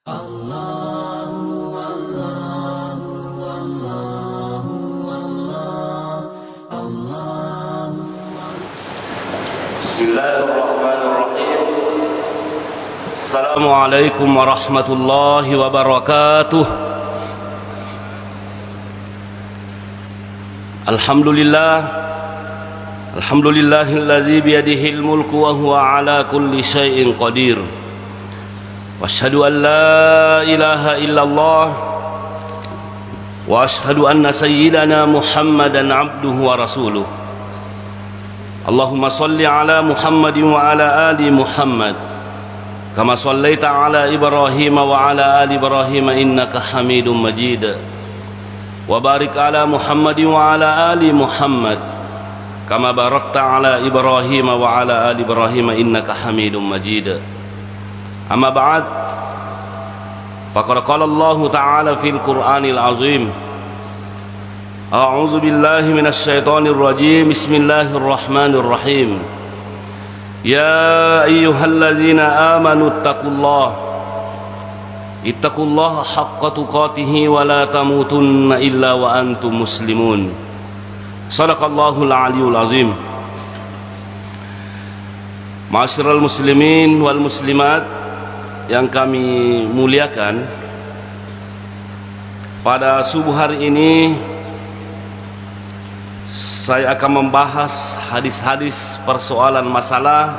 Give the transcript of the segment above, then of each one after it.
Bismillahirrahmanirrahim. Assalamualaikum warahmatullahi wabarakatuh. Alhamdulillahilladzi biyadihil mulku wa huwa ala kulli syai'in qadir. Wa asyhadu an la ilaha illallah wa asyhadu anna sayyidana Muhammadan abduhu wa rasuluh. Allahumma salli ala Muhammadin wa ala ali Muhammad kama sallaita ala Ibrahim wa ala ali Ibrahim innaka Hamidum Majid. Wa barik ala Muhammadin wa ala ali Muhammad kama barakta ala Ibrahim wa ala ali Ibrahim innaka Hamidum Majid. Amma ba'd, faqad qala Allah ta'ala fil Qur'anil azim. A'udzu billahi minasy syaithanir rajim. Bismillahirrahmanirrahim. Ya ayyuhalladzina amanu ittaqullaha haqqa tuqatih wa la tamutunna illa wa antum muslimun. Shadaqallahul aliyyul azim. Ma'asyiral muslimin wal muslimat yang kami muliakan, pada subuh hari ini saya akan membahas hadis-hadis persoalan masalah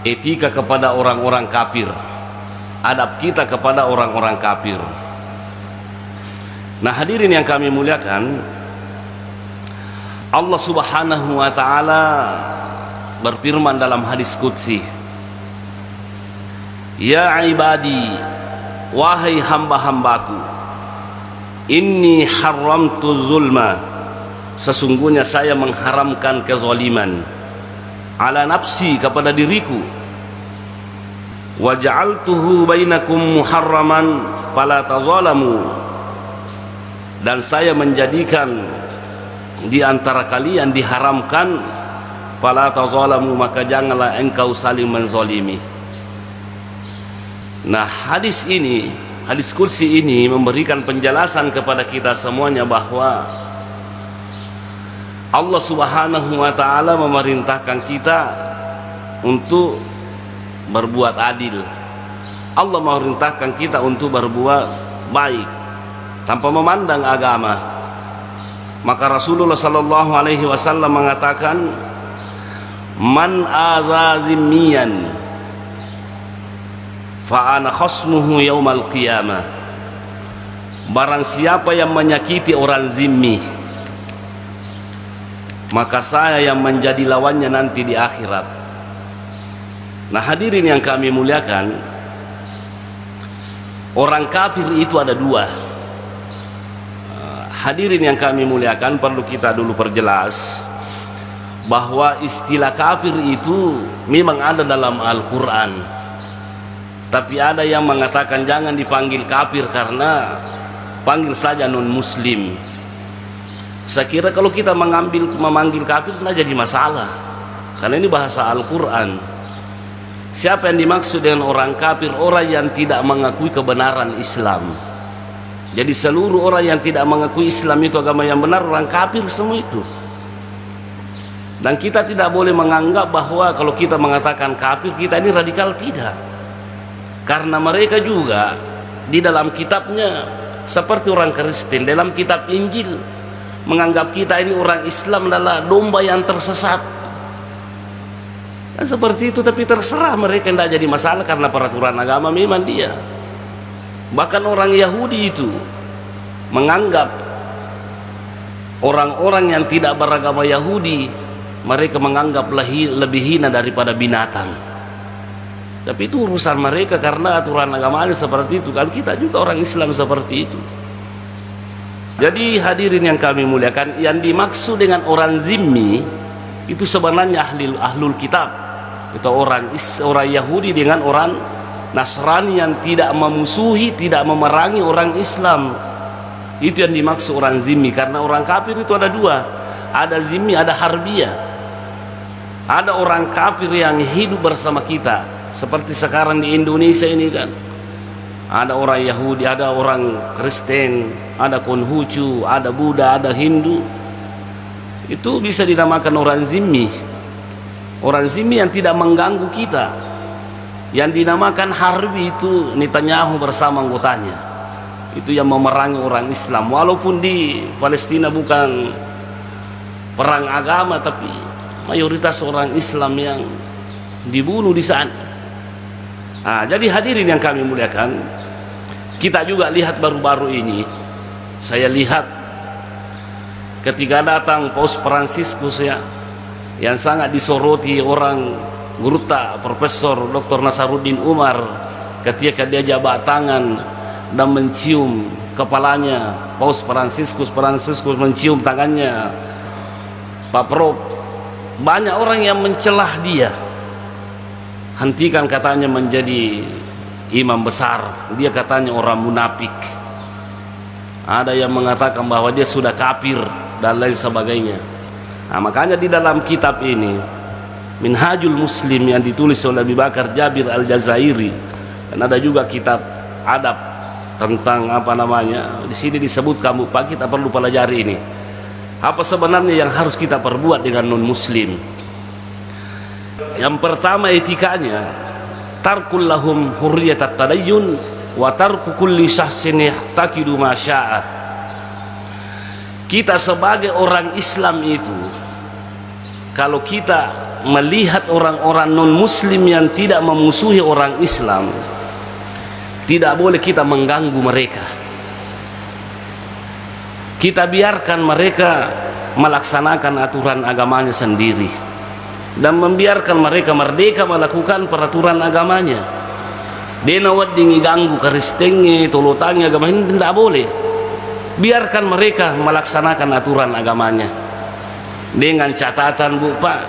etika kepada orang-orang kafir, adab kita kepada orang-orang kafir. Nah, hadirin yang kami muliakan, Allah Subhanahu wa ta'ala berfirman dalam hadis qudsi, ya ibadi, wahai hamba-hambaku, inni haramtu zulma, sesungguhnya saya mengharamkan kezaliman, ala nafsi, kepada diriku, wa ja'altuhu bainakum muharraman fala tazalamu, dan saya menjadikan di antara kalian diharamkan, fala tazalamu, maka janganlah engkau saling menzalimi. Nah, hadis kursi ini memberikan penjelasan kepada kita semuanya bahwa Allah Subhanahu wa ta'ala memerintahkan kita untuk berbuat adil. Allah memerintahkan kita untuk berbuat baik tanpa memandang agama. Maka Rasulullah sallallahu alaihi wasallam mengatakan, man azazimiyan fa ana khasmuhu yaumal qiyamah. Barang siapa yang menyakiti orang zimmi, maka saya yang menjadi lawannya nanti di akhirat. Nah, hadirin yang kami muliakan, orang kafir itu ada dua. Hadirin yang kami muliakan, perlu kita dulu perjelas bahwa istilah kafir itu memang ada dalam Al-Quran, tapi ada yang mengatakan jangan dipanggil kafir karena panggil saja non muslim. Saya kira kalau kita memanggil kafir tidak jadi masalah, karena ini bahasa Al-Quran. Siapa yang dimaksud dengan orang kafir? Orang yang tidak mengakui kebenaran Islam. Jadi seluruh orang yang tidak mengakui Islam itu agama yang benar, orang kafir semua itu. Dan kita tidak boleh menganggap bahwa kalau kita mengatakan kafir, kita ini radikal, tidak. Karena mereka juga di dalam kitabnya seperti orang Kristen, dalam kitab Injil menganggap kita ini orang Islam adalah domba yang tersesat. Dan seperti itu, tapi terserah mereka, tidak jadi masalah karena peraturan agama memang dia. Bahkan orang Yahudi itu menganggap orang-orang yang tidak beragama Yahudi, mereka menganggap lebih hina daripada binatang. Tapi itu urusan mereka karena aturan agamanya seperti itu, kan kita juga orang Islam seperti itu. Jadi hadirin yang kami muliakan, yang dimaksud dengan orang zimmi itu sebenarnya ahlul kitab, itu orang Yahudi dengan orang Nasrani yang tidak memusuhi, tidak memerangi orang Islam. Itu yang dimaksud orang zimmi. Karena orang kafir itu ada dua, ada zimmi, ada harbiyah. Ada orang kafir yang hidup bersama kita, seperti sekarang di Indonesia ini kan, ada orang Yahudi, ada orang Kristen, ada Konghucu, ada Buddha, ada Hindu. Itu bisa dinamakan orang zimmi. Orang zimmi yang tidak mengganggu kita. Yang dinamakan harbi itu Netanyahu bersama anggotanya. Itu yang memerangi orang Islam. Walaupun di Palestina bukan perang agama, tapi mayoritas orang Islam yang dibunuh di sana. Nah, jadi hadirin yang kami muliakan, kita juga lihat baru-baru ini, saya lihat ketika datang Paus Fransiskus ya, yang sangat disoroti orang Guruta Profesor Dr. Nasaruddin Umar, ketika dia jabat tangan dan mencium kepalanya Paus Fransiskus mencium tangannya Pak Prof, banyak orang yang mencelah dia. Hentikan, katanya, menjadi imam besar, dia katanya orang munafik. Ada yang mengatakan bahwa dia sudah kafir dan lain sebagainya. Nah, makanya di dalam kitab ini Minhajul Muslim yang ditulis oleh Abu Bakar Jabir Al-Jazairi, dan ada juga kitab adab tentang apa namanya, di sini disebutkan, Pak, kita perlu pelajari ini. Apa sebenarnya yang harus kita perbuat dengan non muslim? Yang pertama etikanya, tarkul lahum hurriyatat tadayyun wa tarku kulli syahsin yahtaqidu ma syaa. Kita sebagai orang Islam itu, kalau kita melihat orang-orang non muslim yang tidak memusuhi orang Islam, tidak boleh kita mengganggu mereka. Kita biarkan mereka melaksanakan aturan agamanya sendiri dan membiarkan mereka merdeka melakukan peraturan agamanya. Dia nawat dingi ganggu karistengnya, tolotangnya agama ini tidak boleh. Biarkan mereka melaksanakan aturan agamanya dengan catatan, Bu Pak,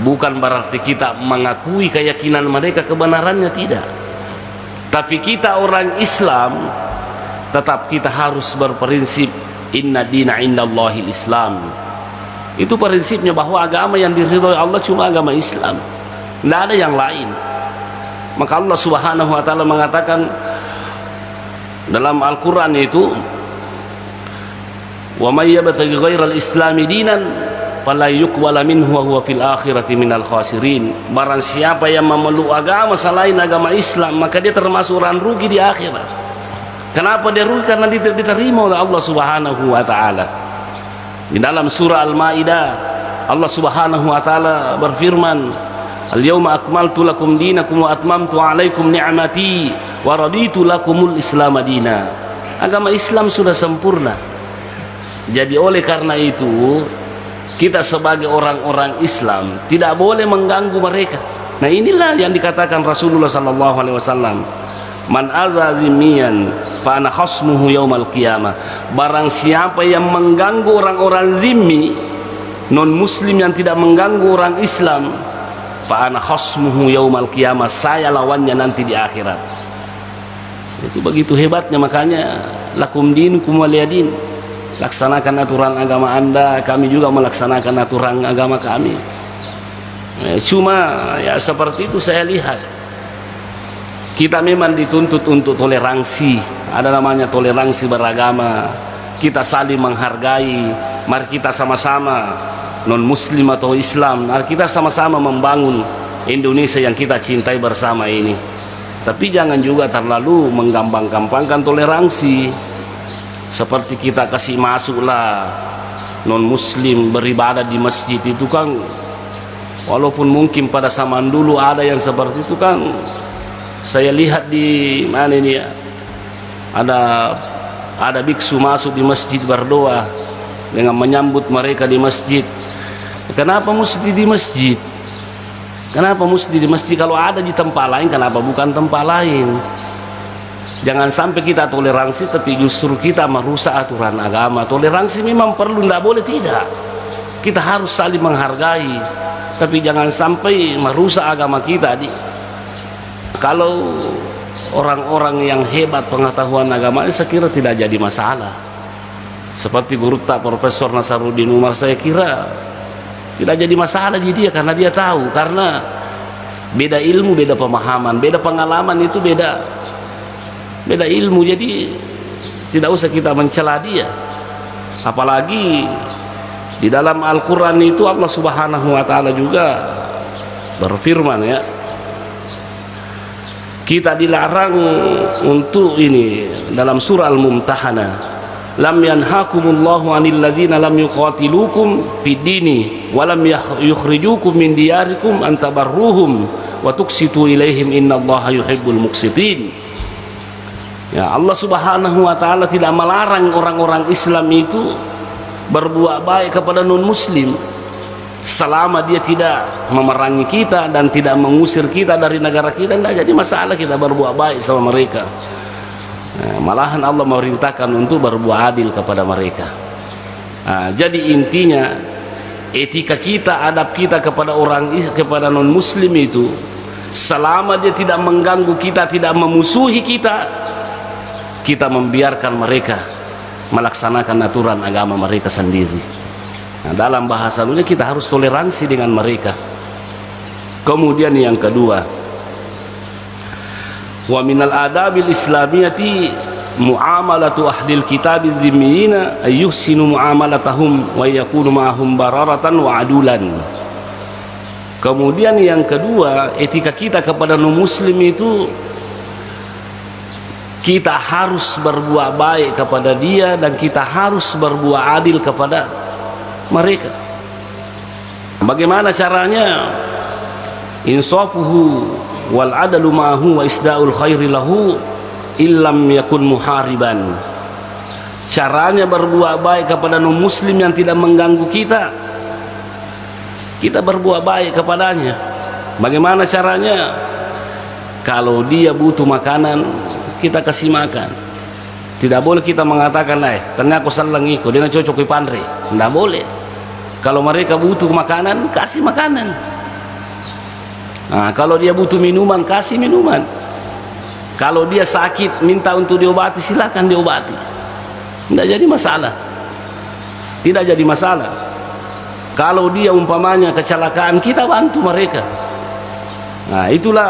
bukan berarti kita mengakui keyakinan mereka kebenarannya, tidak. Tapi kita orang Islam tetap kita harus berprinsip inna dina indallahil Islam. Itu prinsipnya, bahwa agama yang diridhoi Allah cuma agama Islam, tidak ada yang lain. Maka Allah Subhanahu wa taala mengatakan dalam Al-Qur'an itu, wa may yabtaghi ghairal islami dinan fala yuqbala minhu wa huwa fil akhirati minal khasirin. Barang siapa yang memeluk agama selain agama Islam, maka dia termasuk orang rugi di akhirat. Kenapa dia rugi? Karena dia tidak diterima oleh Allah Subhanahu wa taala. Di dalam surah Al-Maidah, Allah Subhanahu wa taala berfirman, "Al-yauma akmaltu lakum dinakum wa atmamtu 'alaikum ni'mati wa raditu lakumul Islam madina." Agama Islam sudah sempurna. Jadi oleh karena itu, kita sebagai orang-orang Islam tidak boleh mengganggu mereka. Nah, inilah yang dikatakan Rasulullah sallallahu alaihi wasallam, "Man azazimiyan fa ana khasmuhu yaumal qiyamah." Barang siapa yang mengganggu orang-orang zimmi, non muslim yang tidak mengganggu orang Islam, fa ana khasmuhu yaumal qiyamah, saya lawannya nanti di akhirat. Itu begitu hebatnya. Makanya lakum dinukum waliyadin, laksanakan aturan agama Anda, kami juga melaksanakan aturan agama kami. Cuma ya seperti itu saya lihat. Kita memang dituntut untuk toleransi, ada namanya toleransi beragama. Kita saling menghargai. Mari kita sama-sama, non muslim atau Islam, mari kita sama-sama membangun Indonesia yang kita cintai bersama ini. Tapi jangan juga terlalu menggampang-gampangkan toleransi. Seperti kita kasih masuklah non muslim beribadah di masjid, itu kan walaupun mungkin pada zaman dulu ada yang seperti itu kan. Saya lihat di mana ini ya, ada biksu masuk di masjid berdoa dengan menyambut mereka di masjid. Kenapa mesti di masjid? Kenapa mesti di masjid? Kalau ada di tempat lain, kenapa bukan tempat lain? Jangan sampai kita toleransi tapi justru kita merusak aturan agama. Toleransi memang perlu, tidak boleh tidak. Kita harus saling menghargai, tapi jangan sampai merusak agama kita. Kalau orang-orang yang hebat pengetahuan agama, saya kira tidak jadi masalah. Seperti Guruta Profesor Nasaruddin Umar, saya kira tidak jadi masalah di dia, karena dia tahu, karena beda ilmu, beda pemahaman, beda pengalaman, itu beda. beda ilmu, jadi tidak usah kita mencela dia. Apalagi di dalam Al-Quran itu Allah Subhanahu wa ta'ala juga berfirman, ya, kita dilarang untuk ini dalam surah Al-Mumtahanah, lam yanhakumullahu 'anil ladzina lam yuqatilukum fid dini wa lam yukhrijukum min diyarikum an tabarruhum wa tuqsitu ilaihim innallaha yuhibbul muqsitin. Ya, Allah Subhanahu wa ta'ala tidak melarang orang-orang Islam itu berbuat baik kepada non muslim selama dia tidak memerangi kita dan tidak mengusir kita dari negara kita. Tidak jadi masalah kita berbuat baik sama mereka. Malahan Allah memerintahkan untuk berbuat adil kepada mereka. Jadi intinya etika kita, adab kita kepada kepada non muslim itu, selama dia tidak mengganggu kita, tidak memusuhi kita, kita membiarkan mereka melaksanakan aturan agama mereka sendiri. Dalam bahasa dunia kita harus toleransi dengan mereka. Kemudian yang kedua, wa minal adabil islamiyati muamalatu ahlil kitab az-zimmiyina ay yuhsinu muamalatahum wa yakunu ma'ahum bararatan wa adulan. Kemudian yang kedua, etika kita kepada non muslim itu kita harus berbuat baik kepada dia dan kita harus berbuat adil kepada mereka. Bagaimana caranya? Insafuhu wal adalu ma'ahu wa isda'ul khairi lahu illam yakun muhariban. Caranya berbuat baik kepada non muslim yang tidak mengganggu kita, kita berbuat baik kepadanya. Bagaimana caranya? Kalau dia butuh makanan, kita kasih makan. Tidak boleh kita mengatakan, ternyata aku salang iko, dia cocok ke pandre. Tidak boleh. Kalau mereka butuh makanan, kasih makanan. Kalau dia butuh minuman, kasih minuman. Kalau dia sakit, minta untuk diobati, silakan diobati. Tidak jadi masalah. Tidak jadi masalah. Kalau dia umpamanya kecelakaan, kita bantu mereka. Itulah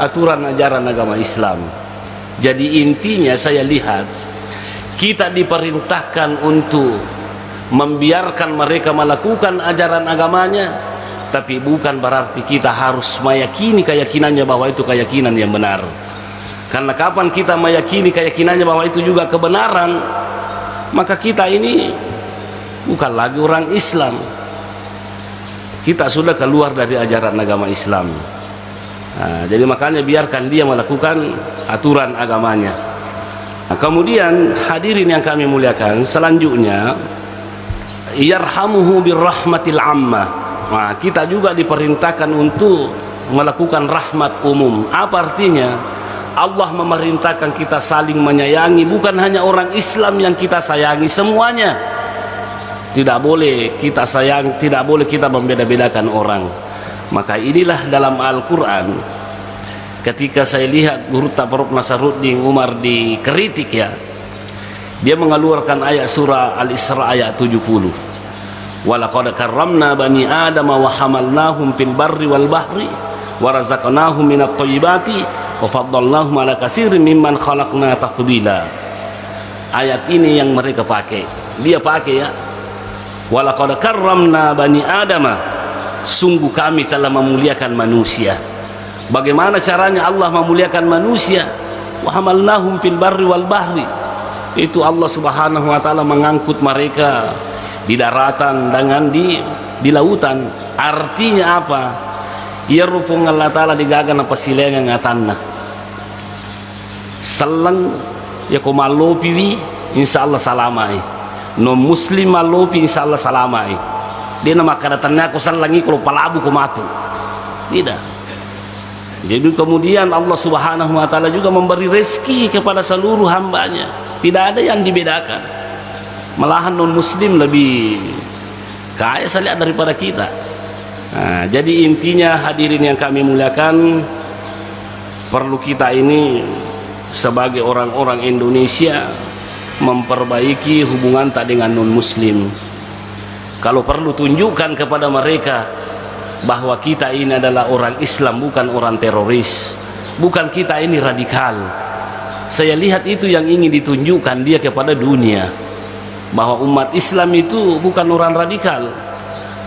aturan ajaran agama Islam. Jadi intinya saya lihat, kita diperintahkan untuk membiarkan mereka melakukan ajaran agamanya, tapi bukan berarti kita harus meyakini keyakinannya bahwa itu keyakinan yang benar. Karena kapan kita meyakini keyakinannya bahwa itu juga kebenaran, maka kita ini bukan lagi orang Islam. Kita sudah keluar dari ajaran agama Islam. Jadi makanya biarkan dia melakukan aturan agamanya. Kemudian hadirin yang kami muliakan, selanjutnya yarhamuhu birrahmatil ammah. Kita juga diperintahkan untuk melakukan rahmat umum. Apa artinya? Allah memerintahkan kita saling menyayangi, bukan hanya orang Islam yang kita sayangi, semuanya. Tidak boleh kita sayang, tidak boleh kita membeda-bedakan orang. Maka inilah dalam Al-Quran, ketika saya lihat Guru Tabarruk Nasaruddin Umar dikritik, ya, dia mengeluarkan ayat surah Al-Isra ayat 70. Walaqad karramna bani Adam wa hamalnahum fil barri wal bahri wa razaqnahum minat thayyibati wa faddalnahum ala katsirin mimman khalaqna tafdila. Ayat ini yang mereka pakai. Dia pakai, ya, walaqad karramna bani Adam, sungguh kami telah memuliakan manusia. Bagaimana caranya Allah memuliakan manusia? Wa hamalnahum fil barri wal bahri. Itu Allah Subhanahu wa ta'ala mengangkut mereka di daratan dengan di lautan. Artinya apa? Ya rupung Allah ta'ala digagan apa silengan ngatanna selang ya ko malopi wi insyaallah salamai no muslim malopi insyaallah salamai. Dia nama kadatannya aku salangi kalau palabu ko matu. Tidak. Jadi kemudian Allah Subhanahu wa ta'ala juga memberi rezeki kepada seluruh hambanya. Tidak ada yang dibedakan. Malahan non muslim lebih kaya saya lihat daripada kita. Jadi intinya hadirin yang kami muliakan, perlu kita ini sebagai orang-orang Indonesia memperbaiki hubungan tak dengan non muslim. Kalau perlu tunjukkan kepada mereka bahwa kita ini adalah orang Islam, bukan orang teroris. Bukan kita ini radikal. saya lihat itu yang ingin ditunjukkan dia kepada dunia, bahwa umat Islam itu bukan orang radikal.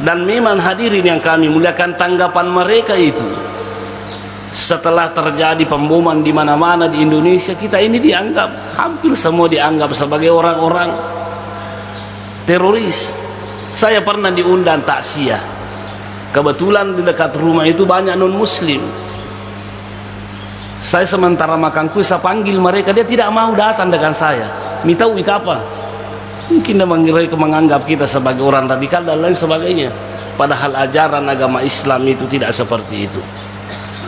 Dan memang hadirin yang kami muliakan, tanggapan mereka itu setelah terjadi pemboman di mana-mana di Indonesia, kita ini dianggap, hampir semua dianggap sebagai orang-orang teroris. Saya pernah diundang takziah, kebetulan di dekat rumah itu banyak non muslim. Saya sementara makan kue, saya panggil mereka, dia tidak mau datang dengan saya. Minta apa? Mungkin mereka menganggap kita sebagai orang radikal dan lain sebagainya, padahal ajaran agama Islam itu tidak seperti itu.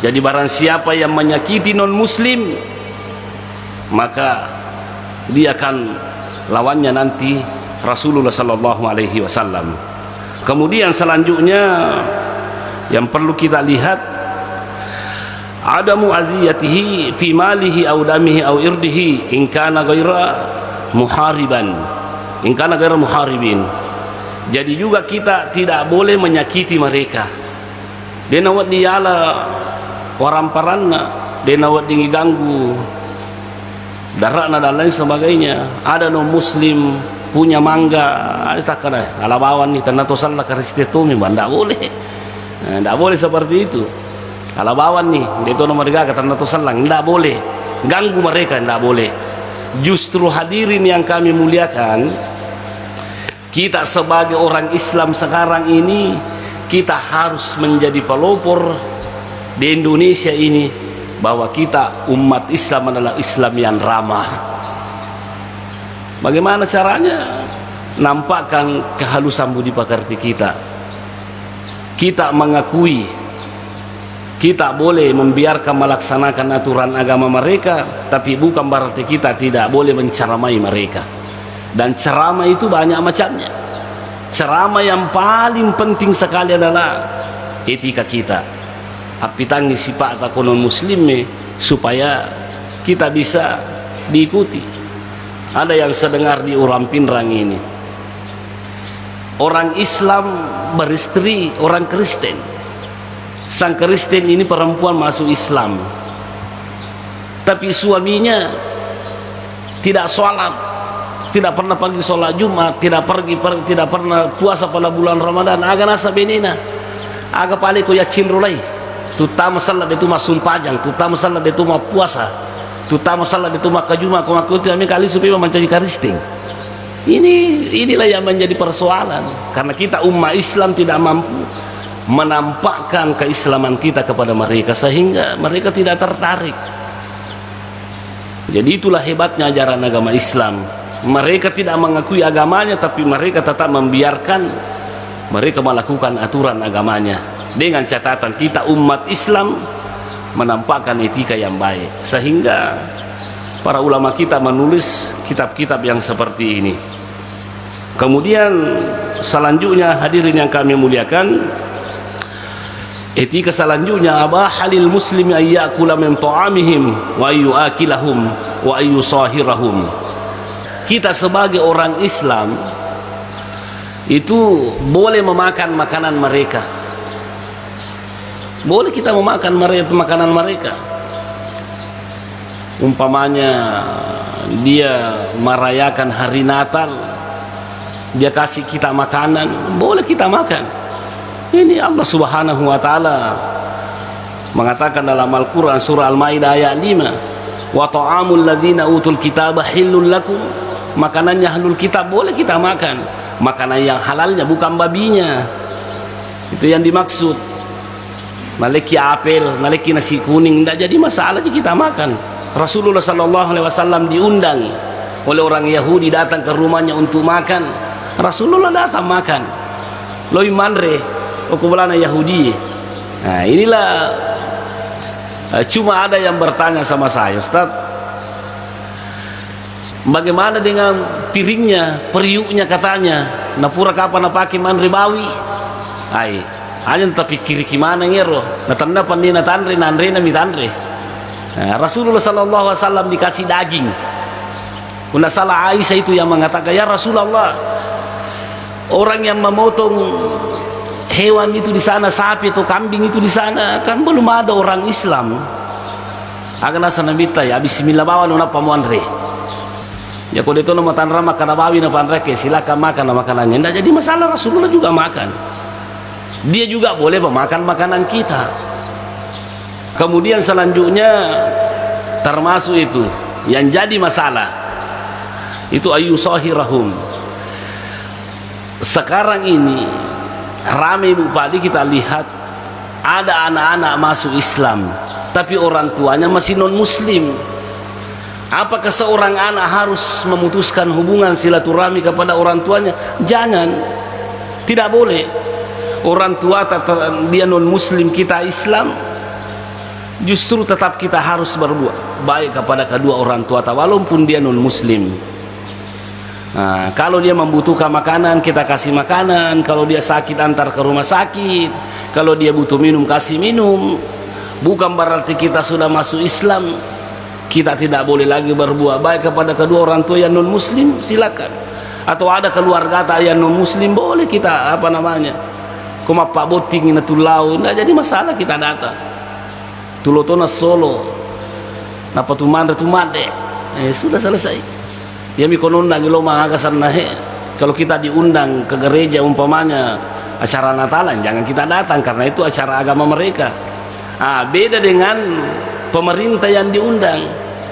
Jadi barang siapa yang menyakiti non muslim, maka dia akan lawannya nanti Rasulullah sallallahu alaihi wasallam. Kemudian selanjutnya yang perlu kita lihat, adamu aziyatihi fi malihi aw damihi aw irdihi in kana ghaira muhariban, in kana ghaira muharibin. Jadi juga kita tidak boleh menyakiti mereka. Dia nawat diala orang paranna, dia nawat dingi ganggu darakna dan lain sebagainya. Ada non muslim punya mangga, tak kena alabawan nih tanah tosal lah karistia tumi, tidak boleh, tidak boleh seperti itu. Alabawan nih, dia tu nomor tiga tanah tosal lah, tidak boleh ganggu mereka, tidak boleh. Justru hadirin yang kami muliakan, kita sebagai orang Islam sekarang ini, kita harus menjadi pelopor di Indonesia ini, bahwa kita umat Islam adalah Islam yang ramah. Bagaimana caranya? Nampakkan kehalusan budi pekerti kita. Kita mengakui kita boleh membiarkan melaksanakan aturan agama mereka, tapi bukan berarti kita tidak boleh menceramai mereka. Dan ceramah itu banyak macamnya. Ceramah yang paling penting sekali adalah etika kita. Api tangi sifat non muslim supaya kita bisa diikuti. Ada yang sedengar di Uram Pinrang ini, orang Islam beristri orang Kristen. Sang Kristen ini perempuan masuk Islam, tapi suaminya tidak sholat, tidak pernah pergi sholat Jumat, tidak pernah puasa pada bulan Ramadan. Aga nasa benina, aga pale ko ya cinrulai. Tutama salat itu mah sumpajang, tutama salat itu mah puasa, tutama salat itu mah kajuma, kumakuti kami kali supaya menjadi Kristen. Inilah yang menjadi persoalan, karena kita umat Islam tidak mampu menampakkan keislaman kita kepada mereka, sehingga mereka tidak tertarik. Jadi itulah hebatnya ajaran agama Islam. Mereka tidak mengakui agamanya, tapi mereka tetap membiarkan mereka melakukan aturan agamanya, dengan catatan kita umat Islam menampakkan etika yang baik, sehingga para ulama kita menulis kitab-kitab yang seperti ini. Kemudian selanjutnya hadirin yang kami muliakan, etika selanjutnya, abahalil muslimi ayyakula min ta'amihim wa ayyuakilahum wa ayyusahirahum. Kita sebagai orang Islam itu boleh memakan makanan mereka, boleh kita memakan makanan mereka. Umpamanya dia merayakan hari Natal, dia kasih kita makanan, boleh kita makan. Ini Allah Subhanahu wa taala mengatakan dalam Al-Qur'an surah Al-Maidah ayat 5, wa ta'amul ladzina utul kitaba hillul lakum. Makanannya ahlul kitab boleh kita makan. Makanan yang halalnya, bukan babinya. Itu yang dimaksud. Naleki apel, naleki nasi kuning, tidak jadi masalah jika kita makan. Rasulullah sallallahu alaihi wasallam diundang oleh orang Yahudi datang ke rumahnya untuk makan. Rasulullah datang makan. Loi manre okubulana Yahudi. Nah, inilah cuma ada yang bertanya sama saya, Ustaz, bagaimana dengan piringnya, periuknya katanya, napura kapan napaki man ribawi. Ai, hanya tapi kiri gimana ngero, natanda pandina tanre nanre na mitanre. Nah, Rasulullah sallallahu alaihi wasallam dikasih daging. Una salah Aisyah itu yang mengatakan, ya Rasulullah, orang yang memotong hewan itu di sana, sapi atau kambing itu di sana, kan belum ada orang Islam. agak nasa nabita ya bismillah bawa nuna pamuanre ya kalau itu nama tanra makan abawi na panreke silakan makan makanannya, tidak jadi masalah. Rasulullah juga makan, dia juga boleh memakan makanan kita. Kemudian selanjutnya termasuk itu yang jadi masalah itu ayyusahirahum. Sekarang ini ramai Bu Padi, kita lihat ada anak-anak masuk Islam tapi orang tuanya masih non muslim. Apakah seorang anak harus memutuskan hubungan silaturahmi kepada orang tuanya? Jangan, tidak boleh. Orang tua dia non muslim, kita Islam, justru tetap kita harus berbuat baik kepada kedua orang tua walaupun dia non muslim. Nah, kalau dia membutuhkan makanan kita kasih makanan, kalau dia sakit antar ke rumah sakit, kalau dia butuh minum kasih minum. Bukan berarti kita sudah masuk Islam kita tidak boleh lagi berbuat baik kepada kedua orang tua yang non muslim, silakan. Atau ada keluarga yang non muslim, boleh kita apa namanya kuma pak boting natulau, tidak jadi masalah, kita datang tulotona solo napa tumanda tumade, sudah selesai. Ya mikonon lagi lo mangagasan nahe. Kalau kita diundang ke gereja umpamanya acara Natalan, jangan kita datang karena itu acara agama mereka. Beda dengan pemerintah yang diundang,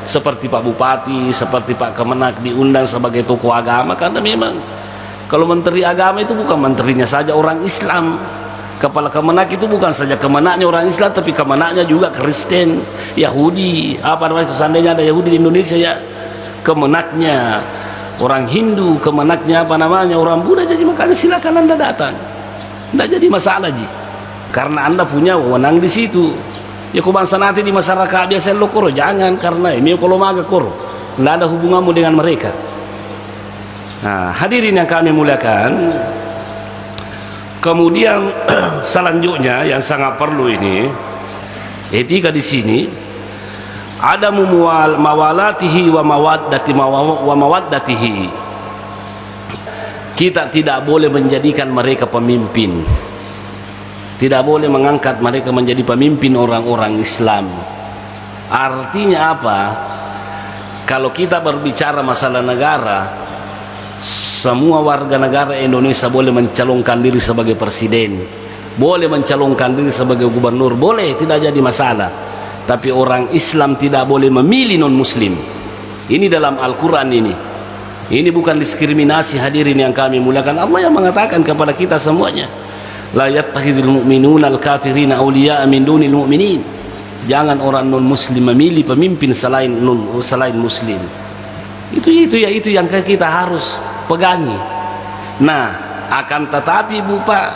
seperti Pak Bupati, seperti Pak Kemenak diundang sebagai tokoh agama, karena memang kalau menteri agama itu bukan menterinya saja orang Islam. Kepala Kemenak itu bukan saja kemenaknya orang Islam, tapi kemenaknya juga Kristen, Yahudi, apa namanya, seandainya ada Yahudi di Indonesia ya kemenaknya orang Hindu, kemenaknya apa namanya orang Buddha. Jadi makanya silakan Anda datang, tidak jadi masalah ji, karena Anda punya wewenang di situ. Ya kau bangsa nanti di masyarakat biasa lo koro, jangan, karena ini kalau maga koro tidak ada hubunganmu dengan mereka. Nah, hadirin yang kami muliakan, kemudian selanjutnya yang sangat perlu ini etika di sini ada mawalatihi wa mawaddatihi. Kita tidak boleh menjadikan mereka pemimpin, tidak boleh mengangkat mereka menjadi pemimpin orang-orang Islam. Artinya apa? Kalau kita berbicara masalah negara, semua warga negara Indonesia boleh mencalonkan diri sebagai presiden, boleh mencalonkan diri sebagai gubernur, boleh, tidak jadi masalah. Tapi orang Islam tidak boleh memilih non muslim. Ini dalam Al-Quran ini. Ini bukan diskriminasi, hadirin yang kami muliakan. Allah yang mengatakan kepada kita semuanya, la yattakhizul mu'minuna al-kafirina awliya'a min dunil mu'minin. Jangan orang non muslim memilih pemimpin selain muslim. Itu yang kita harus pegangi. Nah, akan tetapi Bu Pak,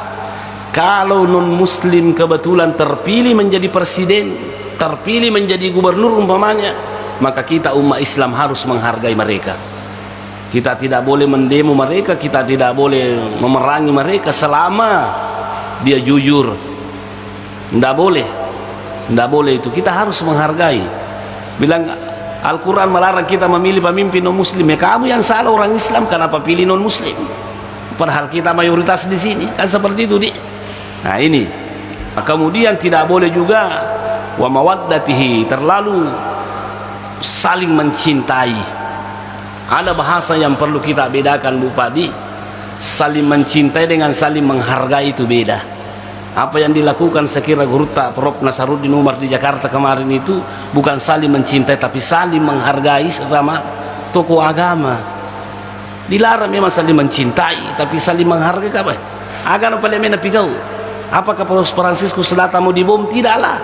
kalau non muslim kebetulan terpilih menjadi presiden, terpilih menjadi gubernur umpamanya, maka kita umat Islam harus menghargai mereka. Kita tidak boleh mendemo mereka, kita tidak boleh memerangi mereka selama dia jujur. Tidak boleh, tidak boleh itu. Kita harus menghargai. Bilang Al-Quran melarang kita memilih pemimpin non muslim. Ya kamu yang salah, orang Islam kenapa pilih non muslim? Padahal kita mayoritas di sini, kan seperti itu di. Nah ini. Kemudian tidak boleh juga wa mawaddatihi, terlalu saling mencintai. Ada bahasa yang perlu kita bedakan Bu Padi. Saling mencintai dengan saling menghargai itu beda. Apa yang dilakukan sekira Guru Prof Nasaruddin Umar di Jakarta kemarin itu bukan saling mencintai, tapi saling menghargai sesama tokoh agama. Dilarang memang saling mencintai, tapi saling menghargai apa? Agar apa lemena pikau? Apakah Paus Fransiskus Selatan mau dibom? Tidaklah.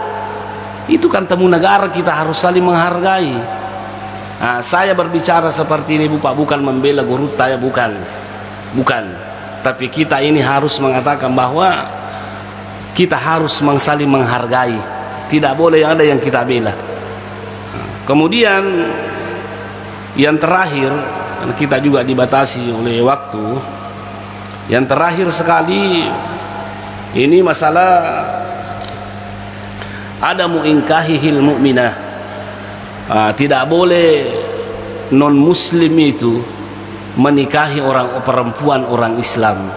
Itu kan temu negara, kita harus saling menghargai. Nah, saya berbicara seperti ini Bu Pak, bukan membela Guru saya, bukan. Tapi kita ini harus mengatakan bahwa kita harus saling menghargai, tidak boleh ada yang kita bela. Kemudian yang terakhir, karena kita juga dibatasi oleh waktu, yang terakhir sekali ini masalah ada mu'inkahihil mu'minah. Tidak boleh non muslim itu menikahi orang perempuan orang Islam.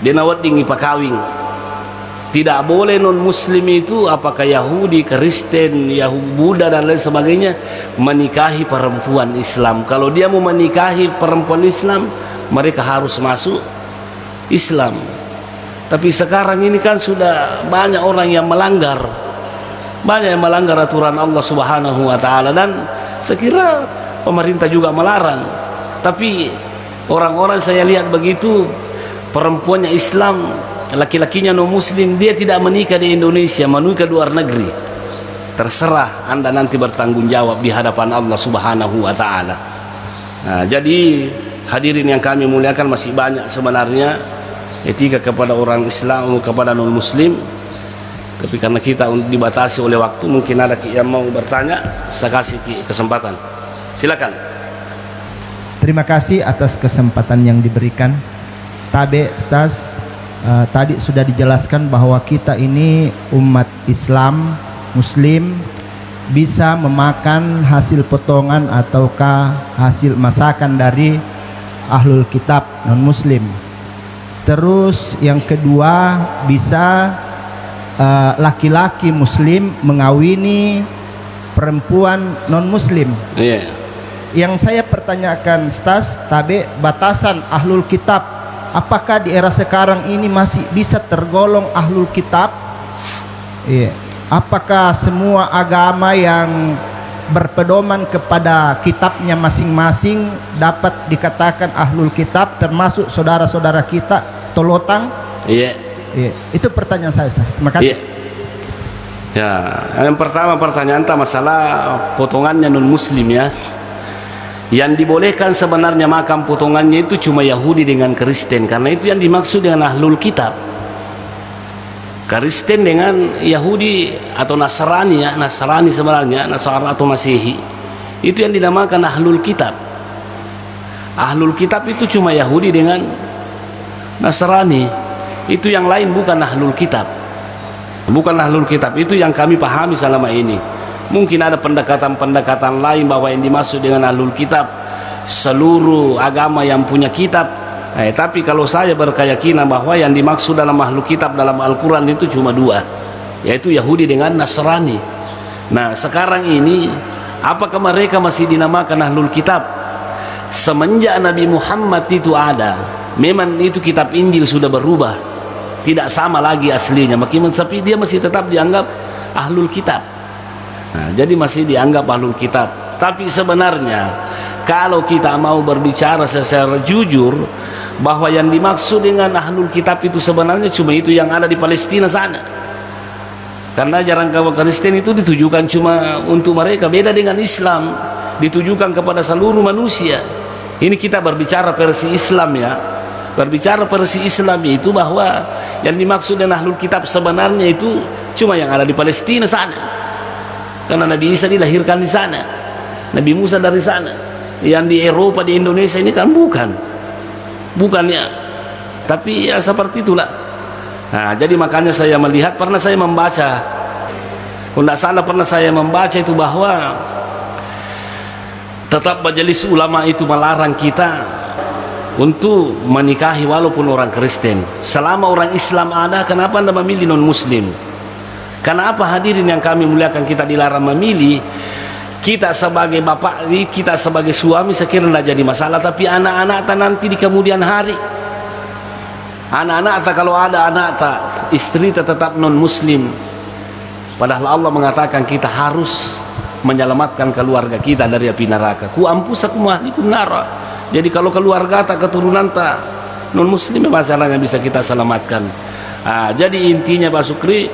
Dia nawat dingi pakawing. Tidak boleh non muslim itu apakah Yahudi, Kristen, Yahudi, Buddha dan lain sebagainya menikahi perempuan Islam. Kalau dia mau menikahi perempuan Islam, mereka harus masuk Islam. Tapi sekarang ini kan sudah banyak orang yang melanggar, banyak yang melanggar aturan Allah Subhanahu wa taala, dan sekira pemerintah juga melarang. Tapi orang-orang saya lihat begitu, perempuannya Islam, laki-lakinya non muslim, dia tidak menikah di Indonesia, menikah di luar negeri. Terserah Anda nanti bertanggung jawab di hadapan Allah Subhanahu wa taala. Nah, jadi hadirin yang kami muliakan, masih banyak sebenarnya etika kepada orang Islam, kepada non muslim. Tapi karena kita dibatasi oleh waktu, mungkin ada yang mau bertanya, saya kasih kesempatan. Silakan. Terima kasih atas kesempatan yang diberikan. Tabe Ustaz, tadi sudah dijelaskan bahwa kita ini umat Islam Muslim bisa memakan hasil potongan ataukah hasil masakan dari ahlul kitab non Muslim. Terus yang kedua, bisa laki-laki Muslim mengawini perempuan non Muslim. Yang saya pertanyakan Ustaz, tabe batasan ahlul kitab, apakah di era sekarang ini masih bisa tergolong ahlul kitab? Apakah semua agama yang berpedoman kepada kitabnya masing-masing dapat dikatakan ahlul kitab, termasuk saudara-saudara kita Tolotang? Itu pertanyaan saya, Ustaz. Terima kasih. Ya, yang pertama pertanyaan masalah potongannya non muslim ya. Yang dibolehkan sebenarnya makan potongannya itu cuma Yahudi dengan Kristen, karena itu yang dimaksud dengan ahlul kitab. Kristen dengan Yahudi atau Nasrani ya, Nasrani sebenarnya, Nasara atau Masehi, itu yang dinamakan ahlul kitab. Ahlul kitab itu cuma Yahudi dengan Nasrani, itu yang lain bukan ahlul kitab. Bukan ahlul kitab, itu yang kami pahami selama ini. Mungkin ada pendekatan-pendekatan lain bahwa yang dimaksud dengan ahlul kitab seluruh agama yang punya kitab. Tapi kalau saya berkeyakinan bahwa yang dimaksud dalam ahlul kitab dalam Al-Quran itu cuma dua, yaitu Yahudi dengan Nasrani. Nah sekarang ini apakah mereka masih dinamakan ahlul kitab? Semenjak Nabi Muhammad itu ada, memang itu kitab Injil sudah berubah, tidak sama lagi aslinya, tapi dia masih tetap dianggap ahlul kitab. Nah, jadi masih dianggap ahlul kitab. Tapi sebenarnya kalau kita mau berbicara secara jujur, bahwa yang dimaksud dengan ahlul kitab itu sebenarnya cuma itu yang ada di Palestina sana. Karena ajaran kaum Kristen itu ditujukan cuma untuk mereka, beda dengan Islam, ditujukan kepada seluruh manusia. Ini kita berbicara versi Islam ya. Berbicara versi Islam itu bahwa yang dimaksud dengan ahlul kitab sebenarnya itu cuma yang ada di Palestina sana. Karena Nabi Isa dilahirkan di sana, Nabi Musa dari sana. Yang di Eropa, di Indonesia ini kan bukan ya. Tapi ya seperti itulah. Nah, jadi makanya saya melihat, pernah saya membaca, kalau tidak salah pernah saya membaca itu bahwa tetap majelis ulama itu melarang kita untuk menikahi walaupun orang Kristen. Selama orang Islam ada, kenapa Anda memilih non muslim? Kenapa hadirin yang kami muliakan kita dilarang memilih? Kita sebagai bapak, kita sebagai suami sekiranya tidak jadi masalah, tapi anak-anak nanti di kemudian hari, anak-anak kalau ada anak istri tetap non muslim, padahal Allah mengatakan kita harus menyelamatkan keluarga kita dari api neraka. Ku ampusakum ahlikum nara. Jadi kalau keluarga keturunan non muslim, masalahnya bisa kita selamatkan. Jadi intinya Pak Sukri,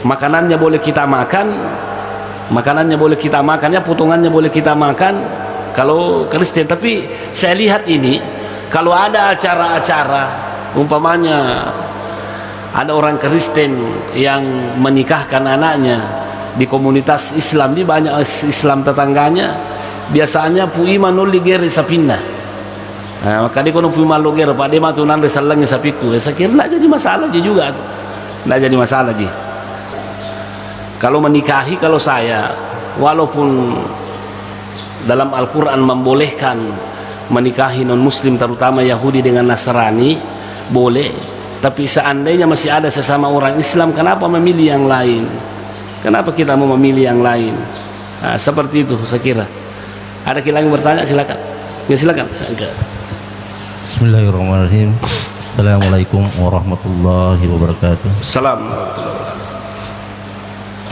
makanannya boleh kita makan, ya potongannya boleh kita makan kalau Kristen. Tapi saya lihat ini, kalau ada acara-acara umpamanya ada orang Kristen yang menikahkan anaknya di komunitas Islam, di banyak Islam tetangganya, biasanya puima nuli gere sapinna. Maka dia kono puima lo gere pak dia matu nande salangi sapiku. Saya kira tidak jadi masalah juga, tidak jadi masalah ji. Kalau menikahi, kalau saya, walaupun dalam Al-Quran membolehkan menikahi non muslim terutama Yahudi dengan Nasrani, boleh. Tapi seandainya masih ada sesama orang Islam, kenapa memilih yang lain? Kenapa kita mau memilih yang lain? Nah, seperti itu saya kira. Ada lagi yang bertanya, silakan. Ya, silakan. Bismillahirrahmanirrahim. Assalamualaikum warahmatullahi wabarakatuh. Assalamualaikum.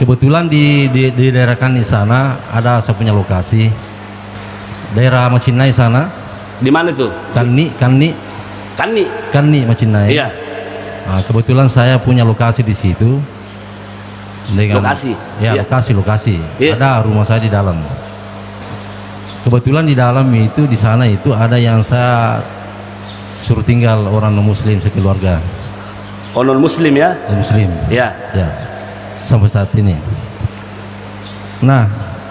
Kebetulan di daerah Kani sana ada saya punya lokasi. Daerah Macinai sana. Di mana itu? Kani Macinai. Iya. Nah, kebetulan saya punya lokasi di situ. Lokasi? Ya, Iya. lokasi. Iya. Ada rumah saya di dalam. Kebetulan di dalam itu, di sana itu ada yang saya suruh tinggal orang non muslim sekeluarga. Oh, non muslim ya? Non muslim. Ya. Ya. Sampai saat ini. Nah,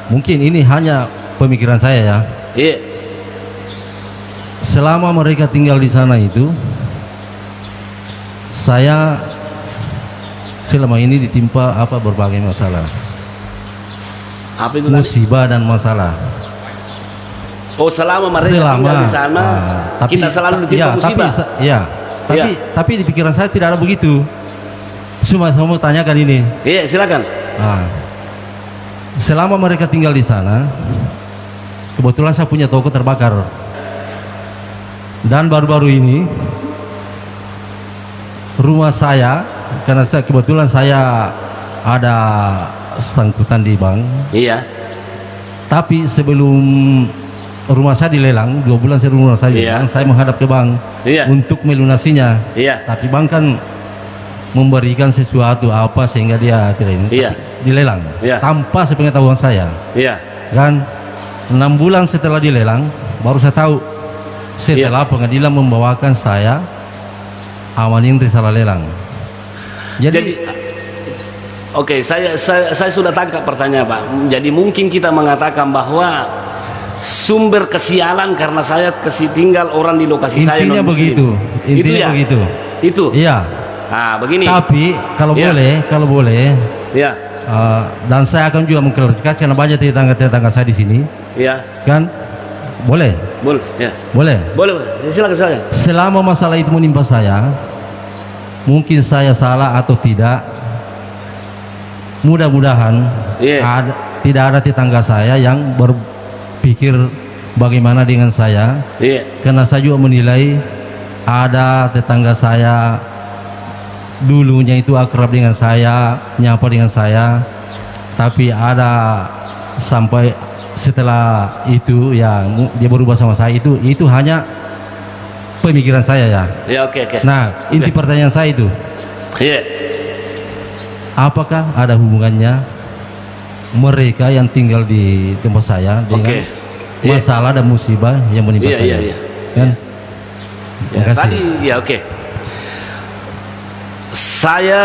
mungkin ini hanya pemikiran saya ya. Iya. Selama mereka tinggal di sana itu, saya selama ini ditimpa berbagai masalah, Apa itu? musibah dan masalah. Oh, selama mereka tinggal di sana, kita selalu ditimpa musibah. Tapi di pikiran saya tidak ada begitu. Cuma saya mau tanyakan ini. Iya, silakan. Nah, selama mereka tinggal di sana, kebetulan saya punya toko terbakar. Dan baru-baru ini rumah saya, karena kebetulan saya ada sangkutan di bank. Iya. Tapi sebelum rumah saya dilelang, 2 bulan sebelum rumah saya dilelang, saya menghadap ke bank untuk melunasinya. Iya. Tapi bank kan memberikan sesuatu apa sehingga dia tidak ini dilelang tanpa sepengetahuan saya. Iya. Kan 6 bulan setelah dilelang baru saya tahu, setelah pengadilan membawakan saya amanin risalah lelang. Jadi oke, saya sudah tangkap pertanyaan Pak. Jadi mungkin kita mengatakan bahwa sumber kesialan karena saya tinggal orang di lokasi saya intinya non muslim. begitu. Intinya ya? begitu. Itu. Iya. Nah, begini. Tapi kalau boleh, ya. Dan saya akan juga mengklarifikasi karena banyak tetangga saya di sini. Ya. Kan? Boleh. Ya. Boleh. Silakan. Selama masalah itu menimpa saya, mungkin saya salah atau tidak. Mudah-mudahan tidak ada tetangga saya yang berpikir bagaimana dengan saya. Karena saya juga menilai ada tetangga saya dulunya itu akrab dengan saya, nyapa dengan saya, tapi ada sampai setelah itu ya dia berubah sama saya. Itu hanya pemikiran saya ya. Ya, oke. Nah, inti pertanyaan saya itu, Iya. apakah ada hubungannya mereka yang tinggal di tempat saya dengan masalah dan musibah yang menimpa saya? Iya. Kan? Ya, tadi ya oke. Saya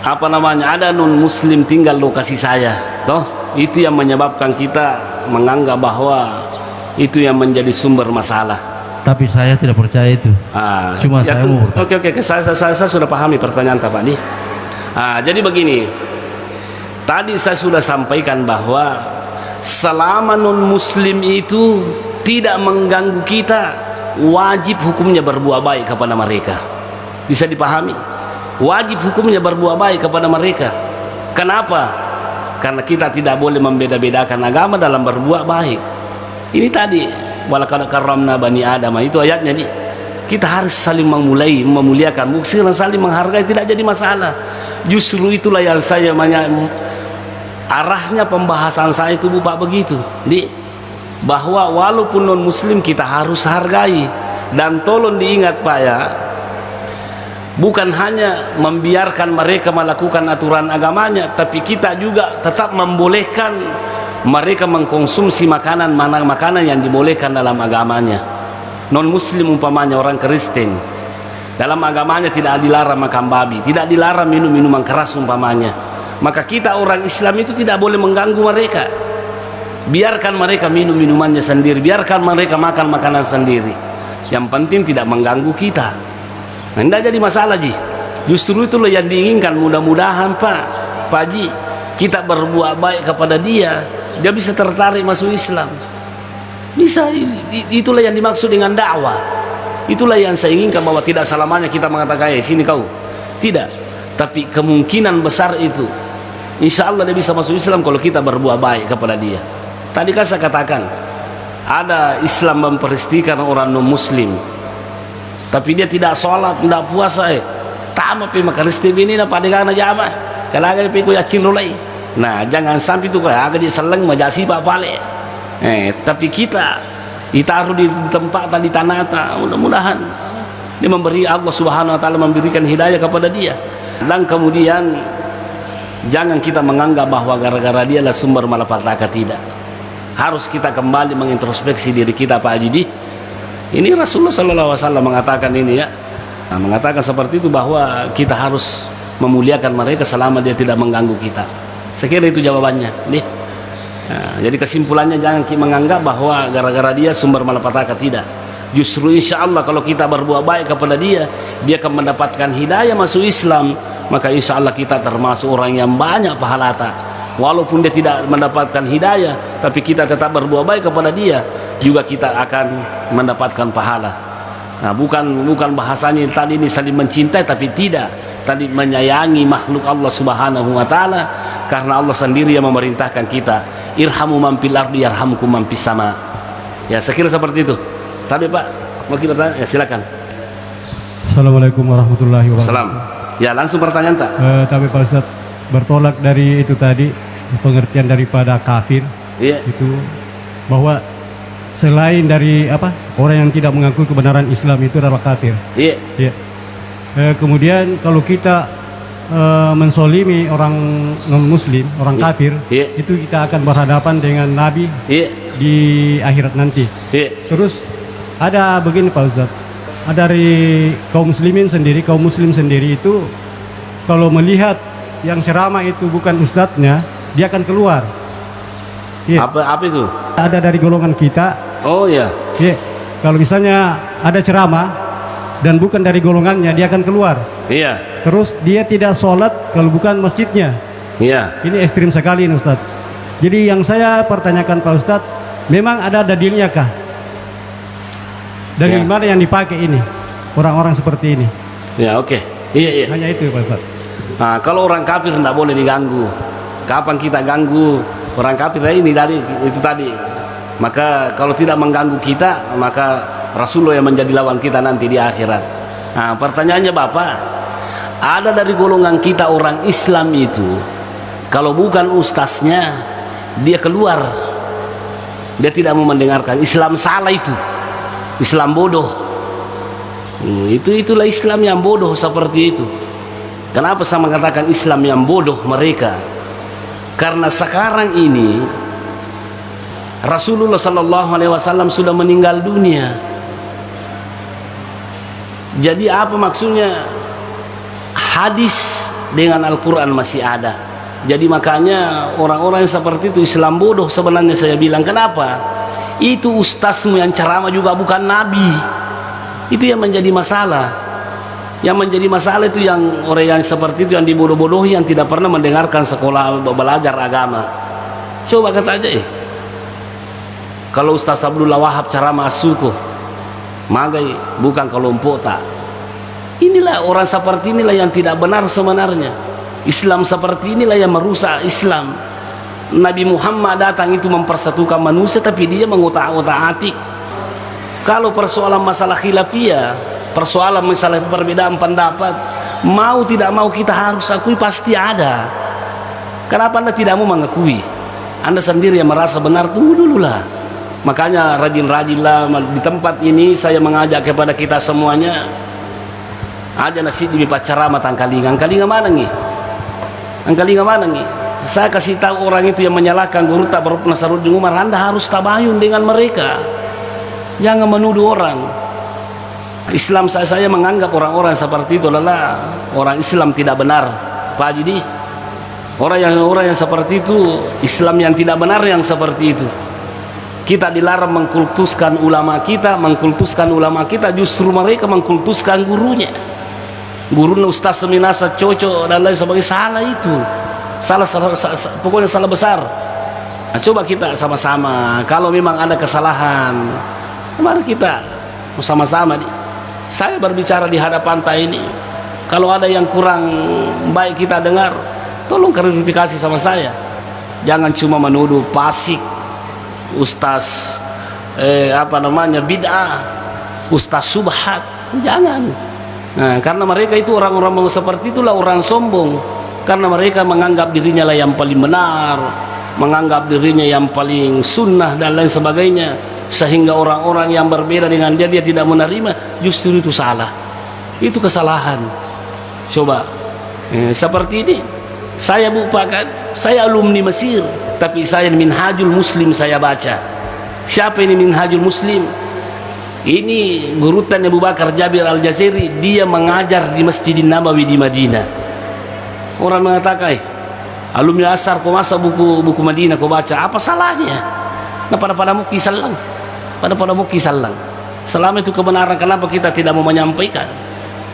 ada non muslim tinggal lokasi saya, toh itu yang menyebabkan kita menganggap bahwa itu yang menjadi sumber masalah. Tapi saya tidak percaya itu. Cuma saya mau oke, saya sudah pahami pertanyaan Pak. Jadi begini, tadi saya sudah sampaikan bahwa selama non muslim itu tidak mengganggu kita, wajib hukumnya berbuat baik kepada mereka. Bisa dipahami? Wajib hukumnya berbuat baik kepada mereka. Kenapa? Karena kita tidak boleh membeda-bedakan agama dalam berbuat baik. Ini tadi walaqad karramna bani Adam, itu ayatnya nih. Kita harus saling memuliakan, saling menghargai, tidak jadi masalah. Justru itulah yang saya arahnya pembahasan saya itu Pak begitu, bahwa walaupun non muslim kita harus hargai. Dan tolong diingat Pak ya, bukan hanya membiarkan mereka melakukan aturan agamanya, tapi kita juga tetap membolehkan mereka mengkonsumsi makanan yang dibolehkan dalam agamanya. Non muslim umpamanya orang Kristen, dalam agamanya tidak dilarang makan babi, tidak dilarang minum minuman keras umpamanya. Maka kita orang Islam itu tidak boleh mengganggu mereka. Biarkan mereka minum minumannya sendiri, biarkan mereka makan makanan sendiri. Yang penting tidak mengganggu kita. Nah, tidak jadi masalah Ji. Justru itulah yang diinginkan. Mudah-mudahan Pak Ji, kita berbuat baik kepada dia bisa tertarik masuk Islam. Bisa, itulah yang dimaksud dengan dakwah. Itulah yang saya inginkan, bahwa tidak selamanya kita mengatakan sini kau, tidak, tapi kemungkinan besar itu insya Allah dia bisa masuk Islam kalau kita berbuat baik kepada dia. Tadi kan saya katakan ada Islam memperhatikan orang non muslim tapi dia tidak sholat, tidak puasa, tama pi makan istri ini na padegan aja apa kalau agak pi kuya cinrulai. Nah jangan sampai itu kayak agak diseleng majasi pak pale. Tapi kita ditaruh di tempat di tanah, mudah-mudahan dia memberi, Allah Subhanahu Wa Taala memberikan hidayah kepada dia. Dan kemudian jangan kita menganggap bahwa gara-gara dia lah sumber malapetaka, tidak. Harus kita kembali mengintrospeksi diri kita, Pak Haji. Ini Rasulullah SAW mengatakan ini ya, mengatakan seperti itu, bahwa kita harus memuliakan mereka selama dia tidak mengganggu kita. Saya kira itu jawabannya nih. Jadi kesimpulannya, jangan kita menganggap bahwa gara-gara dia sumber malapetaka, tidak. Justru insya Allah kalau kita berbuat baik kepada dia, dia akan mendapatkan hidayah masuk Islam, maka insya Allah kita termasuk orang yang banyak pahala. Walaupun dia tidak mendapatkan hidayah, tapi kita tetap berbuat baik kepada dia, juga kita akan mendapatkan pahala. Nah, bukan bahasanya tadi ini saling mencintai, tapi tidak, tadi menyayangi makhluk Allah Subhanahu Wa Taala, karena Allah sendiri yang memerintahkan kita, irhamu man fil ardi yarhamkum man fis sama. Ya, saya kira seperti itu. Tadi Pak, mau kita bertanya? Ya, silakan. Assalamualaikum warahmatullahi wabarakatuh. Salam. Ya, langsung pertanyaan tak? Tapi Pak Ustaz, bertolak dari itu tadi, pengertian daripada kafir, itu bahwa selain dari orang yang tidak mengakui kebenaran Islam itu adalah kafir. Kemudian kalau kita mensolimi orang non muslim, orang kafir, itu kita akan berhadapan dengan Nabi di akhirat nanti. Terus ada begini Pak Ustaz, dari kaum muslim sendiri itu kalau melihat yang ceramah itu bukan ustadznya, dia akan keluar. Apa itu? Ada dari golongan kita. Oh ya. Kalau misalnya ada ceramah dan bukan dari golongannya, dia akan keluar. Terus dia tidak sholat kalau bukan masjidnya. Ini ekstrim sekali ini Ustadz. Jadi yang saya pertanyakan Pak Ustadz, memang ada dalilnya kah? Dari mana yang dipakai ini orang-orang seperti ini? Oke. Hanya itu Pak Ustadz. Nah, kalau orang kafir tidak boleh diganggu. Kapan kita ganggu orang kafir ini dari itu tadi? Maka kalau tidak mengganggu kita, maka Rasulullah yang menjadi lawan kita nanti di akhirat. Nah, pertanyaannya Bapak, ada dari golongan kita orang Islam itu, kalau bukan ustaznya, dia keluar. Dia tidak mau mendengarkan. Islam salah itu. Islam bodoh. Itulah Islam yang bodoh seperti itu. Kenapa saya mengatakan Islam yang bodoh mereka? Karena sekarang ini Rasulullah SAW sudah meninggal dunia. Jadi apa maksudnya? Hadis dengan Al-Quran masih ada. Jadi makanya orang-orang yang seperti itu Islam bodoh sebenarnya saya bilang. Kenapa? Itu ustazmu yang ceramah juga bukan Nabi. Itu yang menjadi masalah. Yang menjadi masalah itu yang orang yang seperti itu, yang dibodoh-bodohi, yang tidak pernah mendengarkan sekolah belajar agama. Coba kata aja kalau Ustaz Abdullah Wahab ceramah suku magai bukan kelompok tak. Inilah orang seperti inilah yang tidak benar sebenarnya. Islam seperti inilah yang merusak Islam. Nabi Muhammad datang itu mempersatukan manusia, tapi dia mengotak-otak-atik. Kalau persoalan masalah khilafiyah, persoalan misalnya perbedaan pendapat, mau tidak mau kita harus akui pasti ada. Kenapa Anda tidak mau mengakui? Anda sendiri yang merasa benar, tunggu dulu lah. Makanya rajin-rajinlah di tempat ini. Saya mengajak kepada kita semuanya, aja nasi di ceramah Angkalinga. Angkalinga mana nih? Angkalinga mana nih? Saya kasih tahu orang itu yang menyalahkan guru tak berpernah Nasruddin Umar, Anda harus tabayun dengan mereka. Jangan menuduh orang. Islam saya menganggap orang-orang seperti itu adalah orang Islam tidak benar, Pak Haji. Orang yang seperti itu Islam yang tidak benar yang seperti itu. Kita dilarang mengkultuskan ulama kita, justru mereka mengkultuskan gurunya. Gurunya Ustaz Seminasa cocok dan lain sebagainya. Salah itu. Salah, pokoknya salah besar. Nah, coba kita sama-sama, kalau memang ada kesalahan, mari kita sama-sama Saya berbicara di hadapan ini, kalau ada yang kurang baik kita dengar, tolong klarifikasi sama saya. Jangan cuma menuduh fasik, ustaz bid'ah, ustaz subhat, jangan. Nah, karena mereka itu orang-orang seperti itulah orang sombong, karena mereka menganggap dirinya lah yang paling benar, menganggap dirinya yang paling sunnah dan lain sebagainya, sehingga orang-orang yang berbeda dengan dia tidak menerima. Justru itu salah, itu kesalahan. Coba seperti ini, saya bukan, saya alumni Mesir, tapi saya Minhajul Muslim saya baca. Siapa ini Minhajul Muslim? Ini gurutan Abu Bakar Jabir Al-Jazairi, dia mengajar di Masjidin Nabawi di Madinah. Orang mengatakan, alumni Asar kau masa buku Madinah kau baca, apa salahnya? Nah, pada kisah lang, pada kisah lang. Selama itu kebenaran, kenapa kita tidak mau menyampaikan?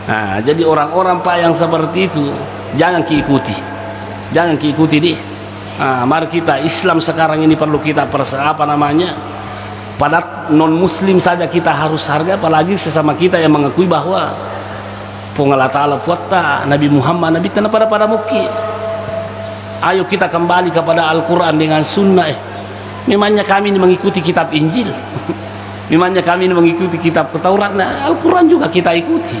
Nah, jadi orang-orang Pak yang seperti itu jangan diikuti, jangan diikuti deh. Nah, mari kita Islam sekarang ini perlu kita pada non muslim saja kita harus harga, apalagi sesama kita yang mengakui bahwa Allah Ta'ala puata Nabi Muhammad Nabi tanah pada muki. Ayo kita kembali kepada Al-Quran dengan sunnah. Memangnya kami ini mengikuti kitab Injil, memangnya kami ini mengikuti kitab Taurat. Nah, Al-Quran juga kita ikuti.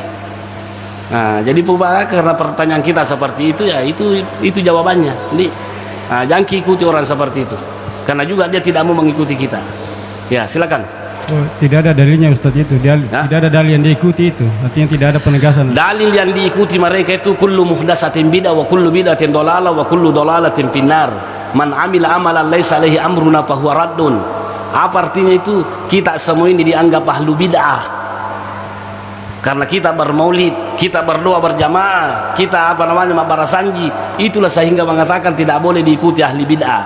Nah, jadi karena pertanyaan kita seperti itu, ya itu jawabannya. Jadi jangan ikuti orang seperti itu, karena juga dia tidak mau mengikuti kita. Ya, silakan. Oh, tidak ada dalilnya Ustaz itu. Tidak ada dalil yang diikuti itu. Artinya tidak ada penegasan. Dalil yang diikuti mereka itu kullu muhdatsatin bid'ah wa kullu bid'atin dhalalah wa kullu dhalalatin finnar. Man amila amalan laisa alaihi amruna fahuwa raddun. Apa artinya itu? Kita semua ini dianggap ahlu bid'ah. Karena kita bermaulid, kita berdoa berjamaah, kita barasanji, itulah sehingga mengatakan tidak boleh diikuti ahli bid'ah.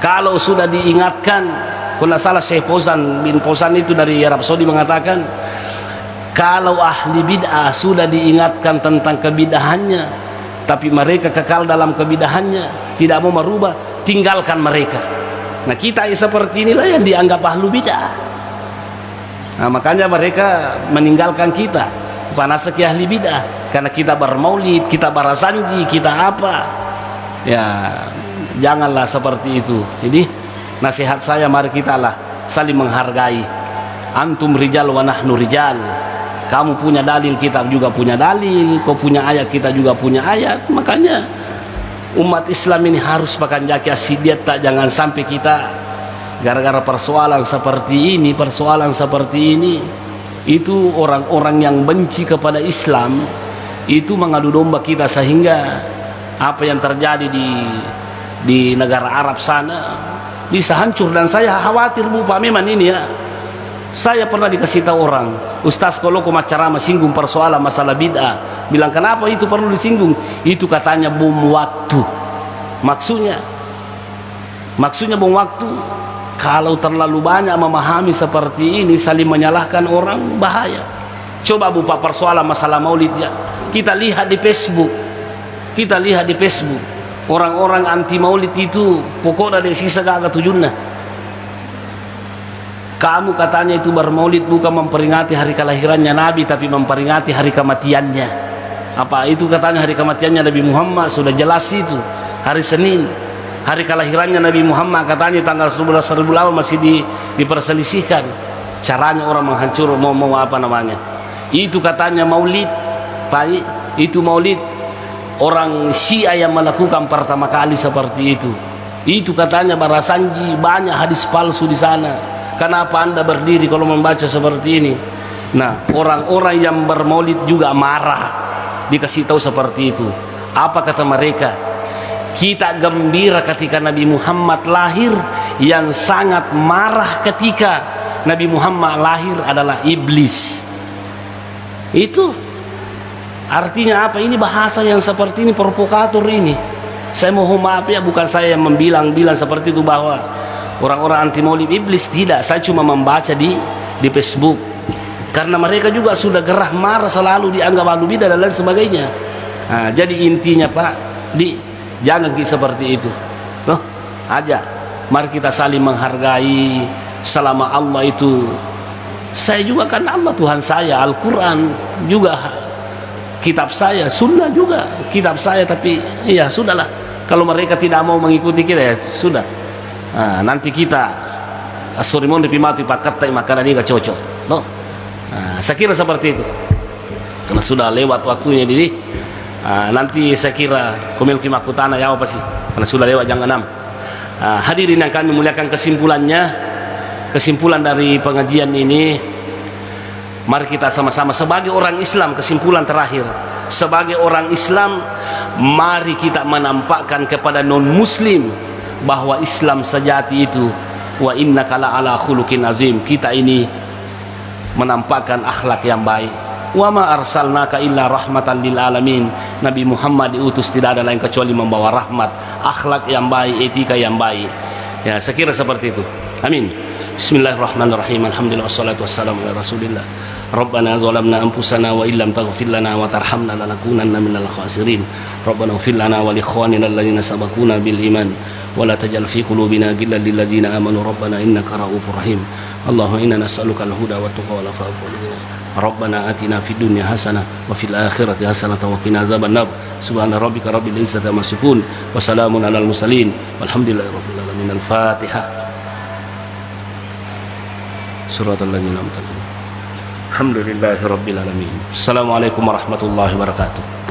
Kalau sudah diingatkan, kalau salah Syekh Fauzan bin Fauzan itu dari Arab Saudi mengatakan, kalau ahli bid'ah sudah diingatkan tentang kebidahannya, tapi mereka kekal dalam kebidahannya, tidak mau merubah, tinggalkan mereka. Nah, kita seperti inilah yang dianggap ahlu bid'ah. Nah, makanya mereka meninggalkan kita, panasaki ahli bid'ah, karena kita bermaulid, kita barasanji, kita apa. Ya, janganlah seperti itu. Jadi nasihat saya, mari kita lah saling menghargai. Antum rijal wa nahnu rijal. Kamu punya dalil, kita juga punya dalil. Kau punya ayat, kita juga punya ayat. Makanya umat Islam ini harus pakai jaki asidiat, tak jangan sampai kita gara-gara persoalan seperti ini itu orang-orang yang benci kepada Islam itu mengadu domba kita, sehingga apa yang terjadi di negara Arab sana bisa hancur. Dan saya khawatir Pak, memang ini ya, saya pernah dikasih tahu orang, Ustaz kalau kau ceramah singgung persoalan masalah bid'ah, bilang kenapa itu perlu disinggung? Itu katanya bom waktu. Maksudnya bom waktu. Kalau terlalu banyak memahami seperti ini, saling menyalahkan orang, bahaya. Coba Pak, persoalan masalah maulid ya, kita lihat di Facebook, orang-orang anti maulid itu pokoknya ada sisa gak tujuannya. Kamu katanya itu bermaulid bukan memperingati hari kelahirannya Nabi, tapi memperingati hari kematiannya. Apa itu katanya hari kematiannya Nabi Muhammad? Sudah jelas itu, hari Senin. Hari kelahirannya Nabi Muhammad katanya tanggal 11 Rabiul Awal, masih diperselisihkan. Caranya orang menghancur mau itu katanya maulid. Pak, itu maulid. Orang Syiah yang melakukan pertama kali seperti itu. Itu katanya barasanji, banyak hadis palsu di sana. Kenapa Anda berdiri kalau membaca seperti ini? Nah, orang-orang yang bermaulid juga marah dikasih tahu seperti itu. Apa kata mereka? Kita gembira ketika Nabi Muhammad lahir, yang sangat marah ketika Nabi Muhammad lahir adalah iblis. Itu artinya apa? Ini bahasa yang seperti ini, provokator ini. Saya mohon maaf ya, bukan saya yang bilang seperti itu bahwa orang-orang anti maulid iblis, tidak. Saya cuma membaca di Facebook, karena mereka juga sudah gerah marah, selalu dianggap ahlu bidah dan lain sebagainya. Nah, jadi intinya Pak, jangan seperti itu. Aja, mari kita saling menghargai. Selama Allah itu Saya juga kan Allah Tuhan saya, Al-Quran juga kitab saya, Sunnah juga kitab saya. Tapi ya sudahlah, kalau mereka tidak mau mengikuti kita ya sudah. Nah, nanti kita asurimon di pimati pakai makanan ini gak cocok. No? Nah, saya kira seperti itu. Karena sudah lewat waktunya ini. Nanti saya kira komil kimakutana ya apa sih? Karena sudah lewat jam 6. Hadirin yang kami muliakan, kesimpulan dari pengajian ini, mari kita sama-sama sebagai orang Islam, kesimpulan terakhir, sebagai orang Islam, mari kita menampakkan kepada non-muslim bahwa Islam sejati itu wa innaka la'ala khuluqin azim. Kita ini menampakkan akhlak yang baik. Wa ma arsalnaka illa rahmatan lil alamin. Nabi Muhammad diutus tidak ada lain kecuali membawa rahmat, akhlak yang baik, etika yang baik. Ya, saya kira seperti itu. Amin. Bismillahirrahmanirrahim. Alhamdulillah wassalatu wassalamu ala Rasulillah. Rabbana zalamna anfusana wa illam taghfir lana wa tarhamna lanakunanna minal khasirin. Rabbana ighfir lana wa li ikhwanina alladhina sabaquna bil iman wa la taj'al fi qulubina ghillan lil ladzina amanu rabbana innaka ra'ufur rahim. Allahumma inna nas'aluka al-huda wa tuqa wal afafa wal ghina. Rabbana atina fid dunya hasanah wa fil akhirati hasanah wa qina azabannar. Subhana rabbika rabbil izzati amma yasifun wa salamun alal mursalin walhamdulillahi rabbil alamin. Al-Fatihah. Suratul ladzina an'amta alaihim. Alhamdulillahi rabbil alamin. Assalamualaikum warahmatullahi wabarakatuh.